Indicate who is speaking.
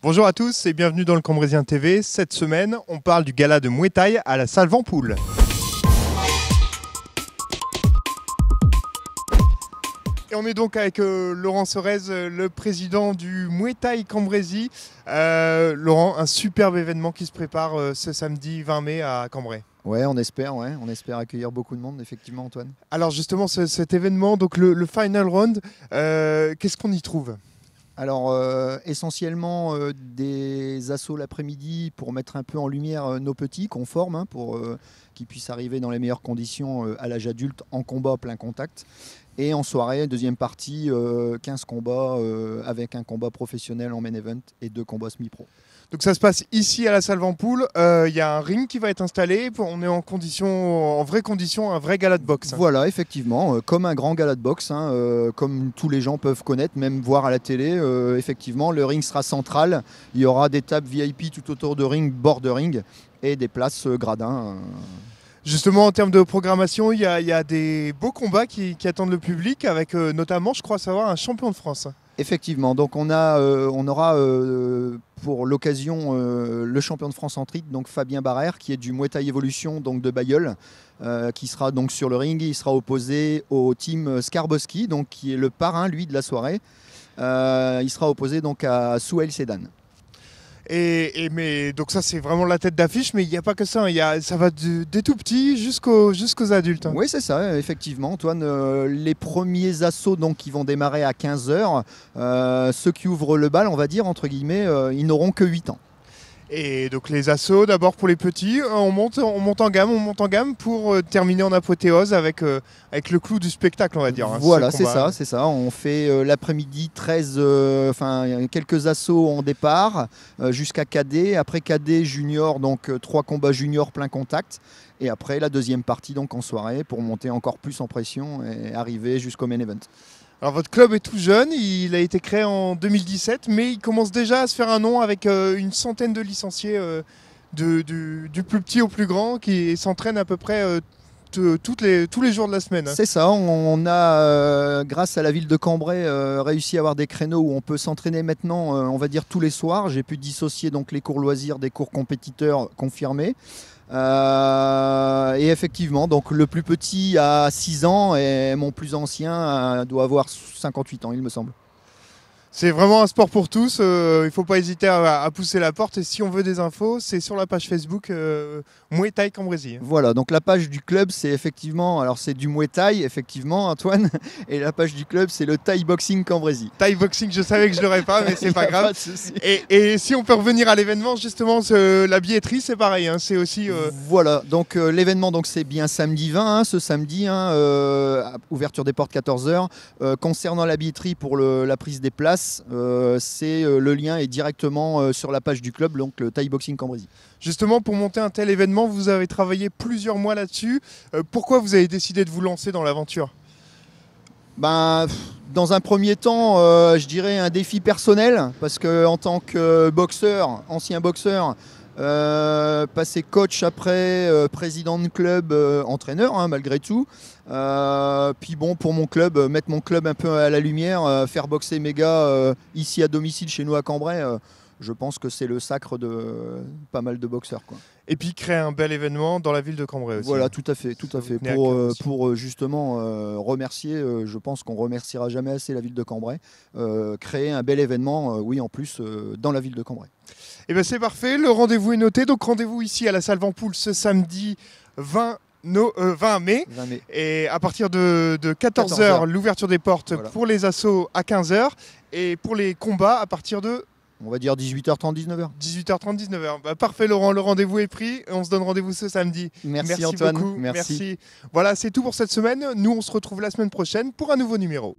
Speaker 1: Bonjour à tous et bienvenue dans le Cambrésien TV. Cette semaine, on parle du gala de Muay Thai à la salle Vampoule. Et on est donc avec Laurent Sorez, le président du Muay Thai Cambrésis. Laurent, un superbe événement qui se prépare ce samedi 20 mai à Cambrai.
Speaker 2: Ouais, on espère accueillir beaucoup de monde, effectivement, Antoine.
Speaker 1: Alors justement, cet événement, donc le Final Round, qu'est-ce qu'on y trouve ?
Speaker 2: Alors, essentiellement des assauts l'après-midi pour mettre un peu en lumière nos petits qu'on forme, pour qu'ils puissent arriver dans les meilleures conditions à l'âge adulte en combat plein contact. Et en soirée, deuxième partie, 15 combats avec un combat professionnel en main event et 2 combats semi-pro.
Speaker 1: Donc ça se passe ici à la salle Vampoule. Il y a un ring qui va être installé. On est en vraies conditions, un vrai gala de boxe.
Speaker 2: Voilà, effectivement, comme un grand gala de boxe, comme tous les gens peuvent connaître, même voir à la télé. Effectivement, le ring sera central. Il y aura des tables VIP tout autour de ring, bord de ring, et des places gradins.
Speaker 1: Justement, en termes de programmation, il y a des beaux combats qui attendent le public, avec notamment, je crois savoir, un champion de France.
Speaker 2: Effectivement, donc on aura pour l'occasion le champion de France en titre, donc Fabien Barrère, qui est du Muay Thai Evolution, donc de Bayeul, qui sera donc sur le ring. Il sera opposé au team Skarboski, donc qui est le parrain lui de la soirée. Il sera opposé donc à Souhail Sedan.
Speaker 1: Mais donc ça c'est vraiment la tête d'affiche, mais il n'y a pas que ça, ça va des tout petits jusqu'aux adultes.
Speaker 2: Oui, c'est ça, effectivement, Antoine. Les premiers assauts donc, qui vont démarrer à 15h, ceux qui ouvrent le bal, on va dire, entre guillemets, ils n'auront que 8 ans.
Speaker 1: Et donc les assauts, d'abord pour les petits, on monte en gamme pour terminer en apothéose avec le clou du spectacle, on va dire.
Speaker 2: Voilà, c'est ça. On fait l'après-midi 13, quelques assauts en départ, jusqu'à cadet. Après cadet, junior, donc 3 combats junior plein contact. Et après la deuxième partie donc en soirée pour monter encore plus en pression et arriver jusqu'au main event.
Speaker 1: Alors votre club est tout jeune, il a été créé en 2017, mais il commence déjà à se faire un nom avec une centaine de licenciés du plus petit au plus grand qui s'entraînent à peu près tous les jours de la semaine.
Speaker 2: C'est ça, on a, grâce à la ville de Cambrai, réussi à avoir des créneaux où on peut s'entraîner maintenant, on va dire tous les soirs. J'ai pu dissocier donc les cours loisirs des cours compétiteurs confirmés. Et effectivement, donc le plus petit a 6 ans et mon plus ancien doit avoir 58 ans, il me semble.
Speaker 1: C'est vraiment un sport pour tous, il ne faut pas hésiter à pousser la porte. Et si on veut des infos, c'est sur la page Facebook Muay Thai Cambrésis.
Speaker 2: Voilà, donc la page du club, c'est effectivement, alors c'est du Muay Thai, effectivement, Antoine, et la page du club, c'est le Thai Boxing Cambrésis.
Speaker 1: Thai Boxing, je savais que je l'aurais pas, mais c'est pas grave. Et si on peut revenir à l'événement, justement, la billetterie, c'est pareil, c'est aussi...
Speaker 2: Voilà, donc l'événement, donc c'est bien samedi 20, ce samedi, ouverture des portes 14h. Concernant la billetterie pour la prise des places, le lien est directement sur la page du club, donc le Thai Boxing Cambrésis.
Speaker 1: Justement, pour monter un tel événement, vous avez travaillé plusieurs mois là-dessus. Pourquoi vous avez décidé de vous lancer dans l'aventure ?
Speaker 2: Dans un premier temps, je dirais un défi personnel, parce qu'en tant que boxeur, ancien boxeur, passer coach après, président de club, entraîneur malgré tout. Puis bon, pour mon club, mettre mon club un peu à la lumière, faire boxer mes gars ici à domicile chez nous à Cambrai, je pense que c'est le sacre de pas mal de boxeurs, quoi.
Speaker 1: Et puis créer un bel événement dans la ville de Cambrai aussi.
Speaker 2: Voilà, tout à fait. Pour justement remercier, je pense qu'on remerciera jamais assez la ville de Cambrai, créer un bel événement, oui, en plus, dans la ville de Cambrai.
Speaker 1: Et bien c'est parfait, le rendez-vous est noté. Donc rendez-vous ici à la salle Vampoule ce samedi 20 mai. Et à partir de 14h, l'ouverture des portes, voilà. Pour les assauts à 15h. Et pour les combats à partir de...
Speaker 2: On va dire 18h30, 19h.
Speaker 1: 18h30, 19h. Parfait Laurent, le rendez-vous est pris. On se donne rendez-vous ce samedi.
Speaker 2: Merci Antoine.
Speaker 1: Beaucoup. Merci. Voilà, c'est tout pour cette semaine. Nous, on se retrouve la semaine prochaine pour un nouveau numéro.